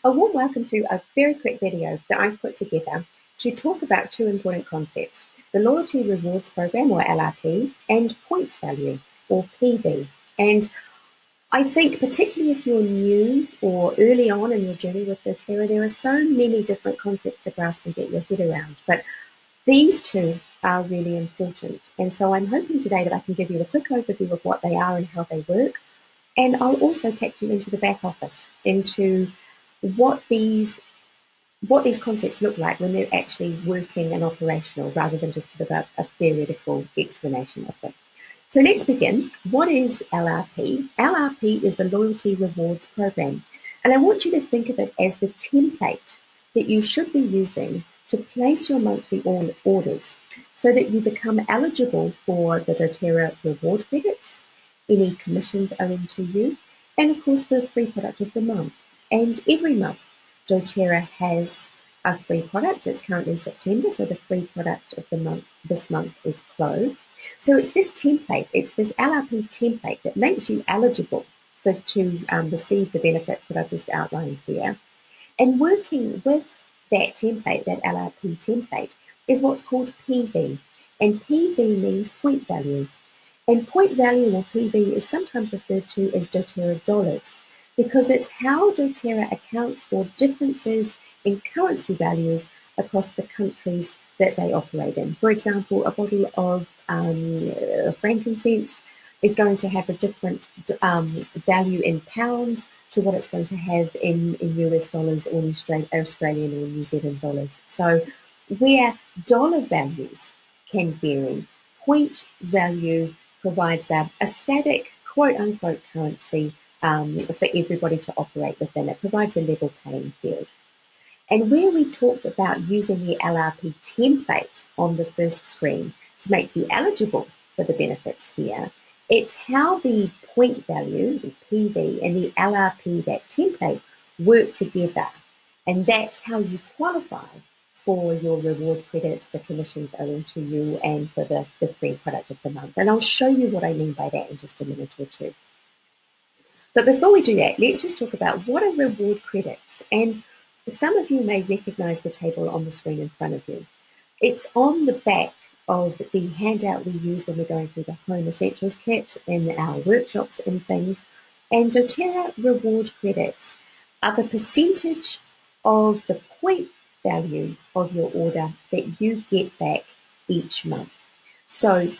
A warm welcome to a very quick video that I've put together to talk about two important concepts: the Loyalty Rewards Program, or LRP, and points value, or PV. And I think particularly if you're new or early on in your journey with doTERRA, there are so many different concepts to grasp and get your head around. But these two are really important. And so I'm hoping today that I can give you a quick overview of what they are and how they work. And I'll also take you into the back office, into what these concepts look like when they're actually working and operational, rather than just sort of a theoretical explanation of them. So let's begin. What is LRP? LRP is the Loyalty Rewards Program. And I want you to think of it as the template that you should be using to place your monthly orders so that you become eligible for the doTERRA reward credits, any commissions owing to you, and of course the free product of the month. And every month, doTERRA has a free product. It's currently September, so the free product of the month this month is clothes. So it's this template, it's this LRP template that makes you eligible to receive the benefits that I've just outlined there. And working with that template, that LRP template, is what's called PV. And PV means point value. And point value, or PV, is sometimes referred to as doTERRA dollars, because it's how doTERRA accounts for differences in currency values across the countries that they operate in. For example, a bottle of frankincense is going to have a different value in pounds to what it's going to have in US dollars or Australian or New Zealand dollars. So where dollar values can vary, point value provides a static, quote-unquote, currency for everybody to operate within. It provides a level playing field. And where we talked about using the LRP template on the first screen to make you eligible for the benefits here, it's how the point value, the PV, and the LRP, that template, work together. And that's how you qualify for your reward credits, the commissions owing to you, and for the free product of the month. And I'll show you what I mean by that in just a minute or two. But before we do that, let's just talk about what are reward credits. And some of you may recognize the table on the screen in front of you. It's on the back of the handout we use when we're going through the Home Essentials kit in our workshops and things. And doTERRA reward credits are the percentage of the point value of your order that you get back each month. So,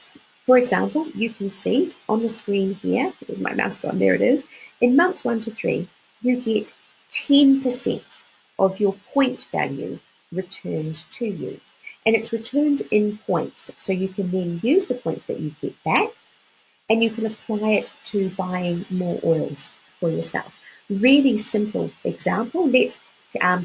for example, you can see on the screen here, there's my mouse gone, there it is. In months 1 to 3, you get 10% of your point value returned to you. And it's returned in points. So you can then use the points that you get back and you can apply it to buying more oils for yourself. Really simple example. Let's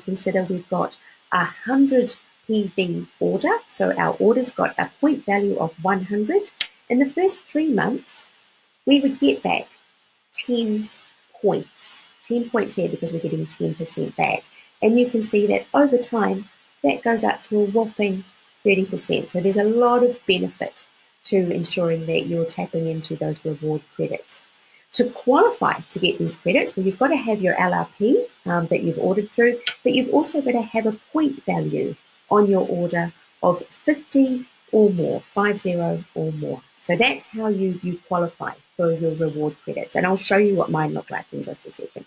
consider we've got 100 PV order. So our order's got a point value of 100. In the first 3 months, we would get back 10 points. 10 points here because we're getting 10% back. And you can see that over time, that goes up to a whopping 30%. So there's a lot of benefit to ensuring that you're tapping into those reward credits. To qualify to get these credits, well, you've got to have your LRP that you've ordered through, but you've also got to have a point value on your order of 50 or more, 50 or more. So that's how you qualify for your reward credits. And I'll show you what mine look like in just a second.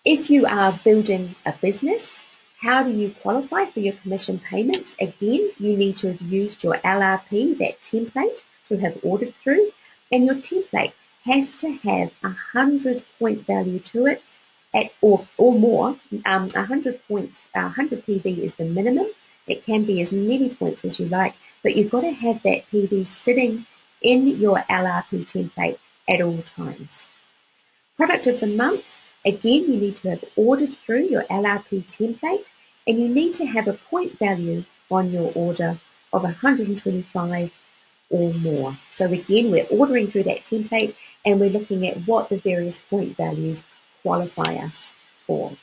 If you are building a business, how do you qualify for your commission payments? Again, you need to have used your LRP, that template, to have ordered through. And your template has to have 100 point value to it or more. 100 PV is the minimum. It can be as many points as you like, but you've got to have that PV sitting in your LRP template at all times. Product of the month, again, you need to have ordered through your LRP template, and you need to have a point value on your order of 125 or more. So again, we're ordering through that template, and we're looking at what the various point values qualify us for.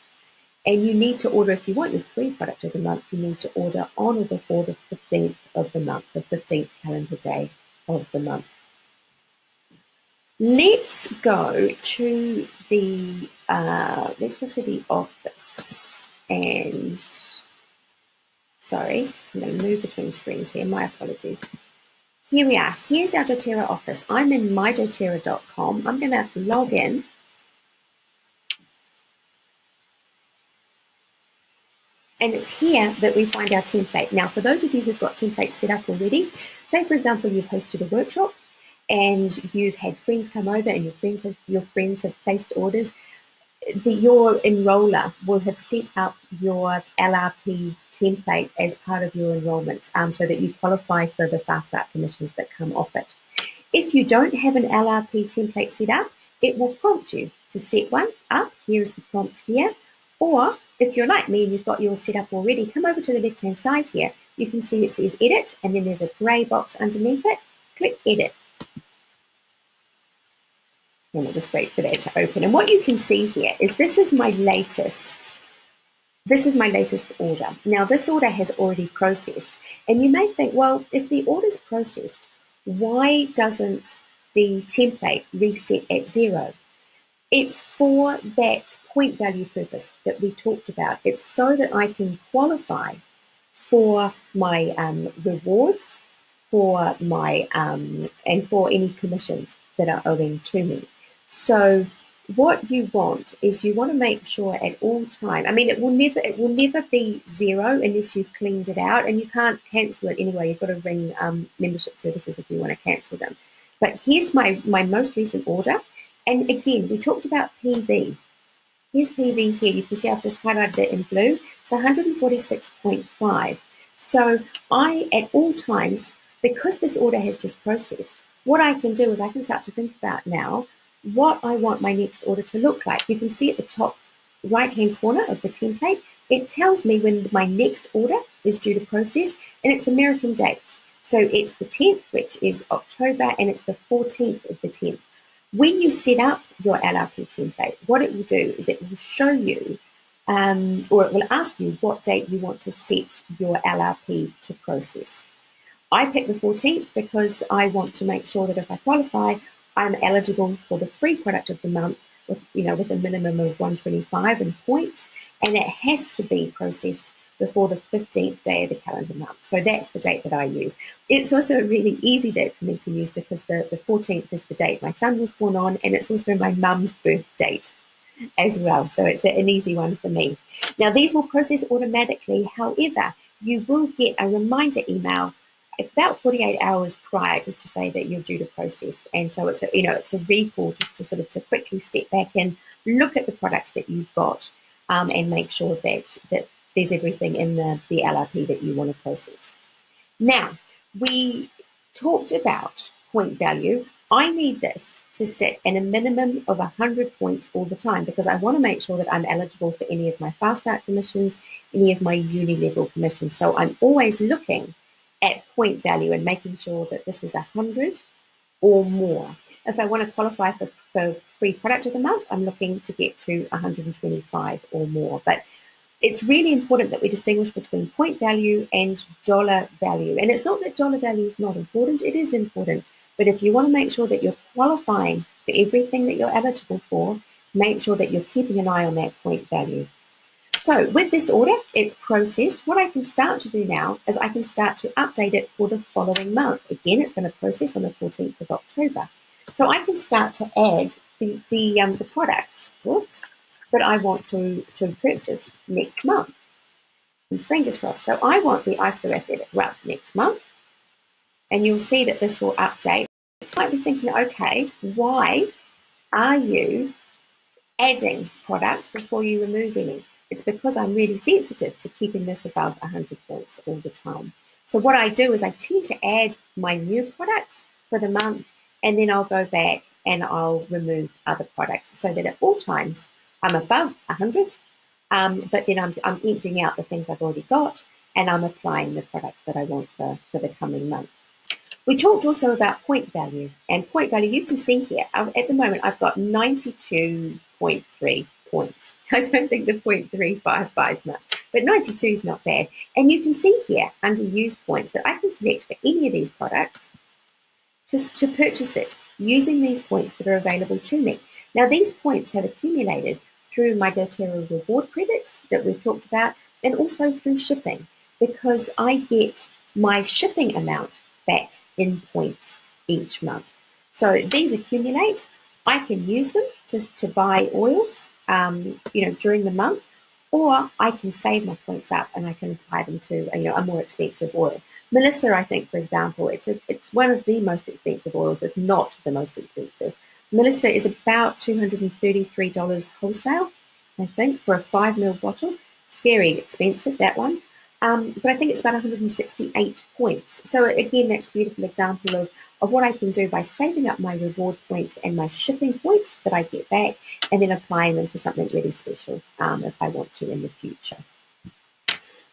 And you need to order, if you want your free product of the month, you need to order on or before the 15th of the month, the 15th calendar day of the month. Let's go to the let's go to the office. And sorry, I'm going to move between screens here. My apologies. Here we are. Here's our doTERRA office. I'm in mydoterra.com. I'm going to log in. And it's here that we find our template. Now, for those of you who've got templates set up already, say, for example, you've hosted a workshop and you've had friends come over and your friends have placed orders, your enroller will have set up your LRP template as part of your enrollment so that you qualify for the Fast Start commissions that come off it. If you don't have an LRP template set up, it will prompt you to set one up. Here's the prompt here. Or if you're like me and you've got yours set up already, come over to the left-hand side here. You can see it says edit, and then there's a grey box underneath it. Click edit. And we'll just wait for that to open. And what you can see here is this is my latest order. Now, this order has already processed. And you may think, well, if the order's processed, why doesn't the template reset at 0? It's for that point value purpose that we talked about. It's so that I can qualify for my rewards, for my and for any commissions that are owing to me. So what you want is you want to make sure at all time. I mean, it will never be 0 unless you've cleaned it out, and you can't cancel it anyway. You've got to ring membership services if you want to cancel them. But here's my most recent order. And again, we talked about PV. Here's PV here. You can see I've just highlighted it in blue. It's 146.5. So at all times, because this order has just processed, what I can do is I can start to think about now what I want my next order to look like. You can see at the top right-hand corner of the template, it tells me when my next order is due to process, and it's American dates. So it's the 10th, which is October, and it's the 14th of the 10th. When you set up your LRP template, what it will do is it will show you, or it will ask you what date you want to set your LRP to process. I picked the 14th because I want to make sure that if I qualify, I'm eligible for the free product of the month with a minimum of 125 in points, and it has to be processed before the 15th day of the calendar month. So that's the date that I use. It's also a really easy date for me to use because the 14th is the date my son was born on, and it's also my mum's birth date as well. So it's an easy one for me. Now, these will process automatically. However, you will get a reminder email about 48 hours prior just to say that you're due to process. And so it's a recall just to sort of to quickly step back and look at the products that you've got and make sure that there's everything in the LRP that you want to process. Now, we talked about point value. I need this to sit in a minimum of 100 points all the time because I want to make sure that I'm eligible for any of my Fast Start commissions, any of my uni level commissions. So I'm always looking at point value and making sure that this is 100 or more. If I want to qualify for free product of the month, I'm looking to get to 125 or more. But it's really important that we distinguish between point value and dollar value. And it's not that dollar value is not important, it is important. But if you want to make sure that you're qualifying for everything that you're eligible for, make sure that you're keeping an eye on that point value. So with this order, it's processed. What I can start to do now is I can start to update it for the following month. Again, it's going to process on the 14th of October. So I can start to add the products that I want to purchase next month. And fingers crossed. So I want the ice cream next month. And you'll see that this will update. You might be thinking, okay, why are you adding products before you remove any? It's because I'm really sensitive to keeping this above 100 points all the time. So what I do is I tend to add my new products for the month, and then I'll go back and I'll remove other products so that at all times I'm above 100, but then I'm emptying out the things I've already got, and I'm applying the products that I want for the coming month. We talked also about point value, and point value, you can see here, at the moment I've got 92.3 points. I don't think the 0.355 is much, but 92 is not bad. And you can see here under use points that I can select for any of these products just to purchase it using these points that are available to me. Now these points have accumulated through my doTERRA reward credits that we've talked about, and also through shipping, because I get my shipping amount back in points each month. So these accumulate. I can use them just to buy oils, during the month, or I can save my points up and I can apply them to a more expensive oil. Melissa, I think, for example, it's one of the most expensive oils, if not the most expensive. Melissa is about $233 wholesale, I think, for a 5 ml bottle. Scary expensive, that one. But I think it's about 168 points. So again, that's a beautiful example of what I can do by saving up my reward points and my shipping points that I get back, and then applying them to something really special if I want to in the future.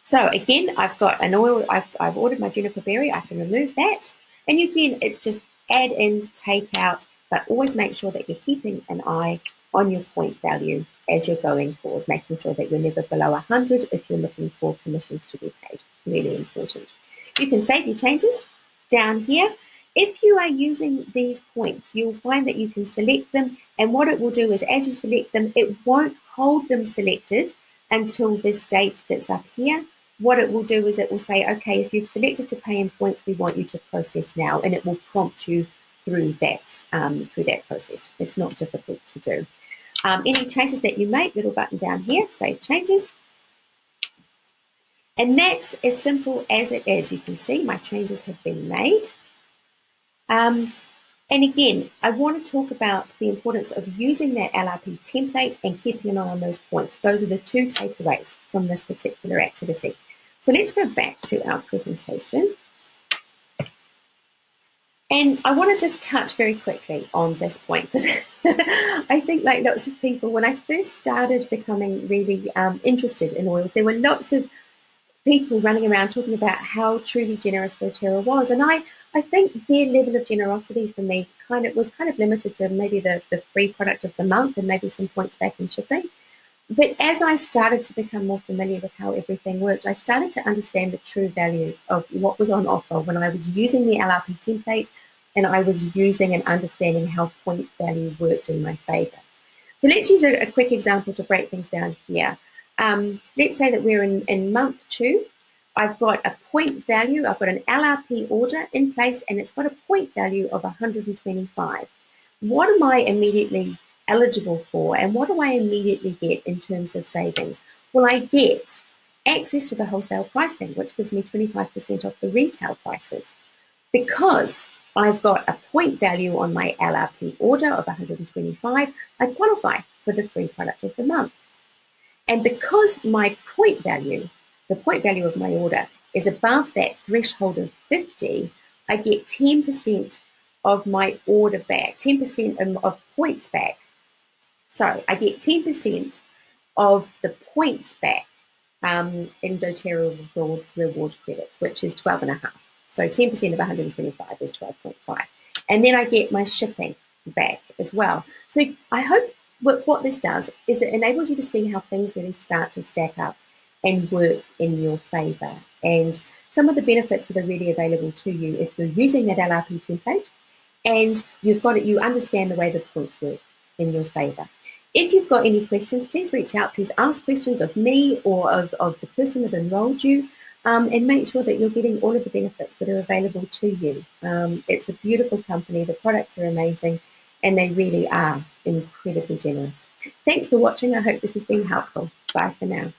So again, I've got an oil, I've ordered my juniper berry, I can remove that. And again, it's just add in, take out, but always make sure that you're keeping an eye on your point value as you're going forward, making sure that you're never below 100 if you're looking for commissions to be paid. Really important. You can save your changes down here. If you are using these points, you'll find that you can select them, and what it will do is as you select them, it won't hold them selected until this date that's up here. What it will do is it will say, okay, if you've selected to pay in points, we want you to process now, and it will prompt you through that process. It's not difficult to do. Any changes that you make, little button down here, save changes. And that's as simple as it is. You can see my changes have been made. And again, I want to talk about the importance of using that LRP template and keeping an eye on those points. Those are the two takeaways from this particular activity. So let's go back to our presentation. And I want to just touch very quickly on this point, because I think, like lots of people, when I first started becoming really interested in oils, there were lots of people running around talking about how truly generous doTERRA was. And I think their level of generosity for me was kind of limited to maybe the free product of the month and maybe some points back in shipping. But as I started to become more familiar with how everything worked, I started to understand the true value of what was on offer when I was using the LRP template and I was using and understanding how points value worked in my favor. So let's use a quick example to break things down here. Let's say that we're in month 2. I've got a point value, I've got an LRP order in place, and it's got a point value of 125. What am I immediately eligible for, and what do I immediately get in terms of savings? Well, I get access to the wholesale pricing, which gives me 25% off the retail prices. Because I've got a point value on my LRP order of 125, I qualify for the free product of the month. And because my point value, the point value of my order, is above that threshold of 50, I get 10% of my order back, 10% of points back. So I get 10% of the points back in doTERRA reward credits, which is 12.5. So 10% of 125 is 12.5. And then I get my shipping back as well. So I hope what this does is it enables you to see how things really start to stack up and work in your favor. And some of the benefits that are really available to you if you're using that LRP template and you understand the way the points work in your favor. If you've got any questions, please reach out. Please ask questions of me or of the person that enrolled you, and make sure that you're getting all of the benefits that are available to you. It's a beautiful company. The products are amazing, and they really are incredibly generous. Thanks for watching. I hope this has been helpful. Bye for now.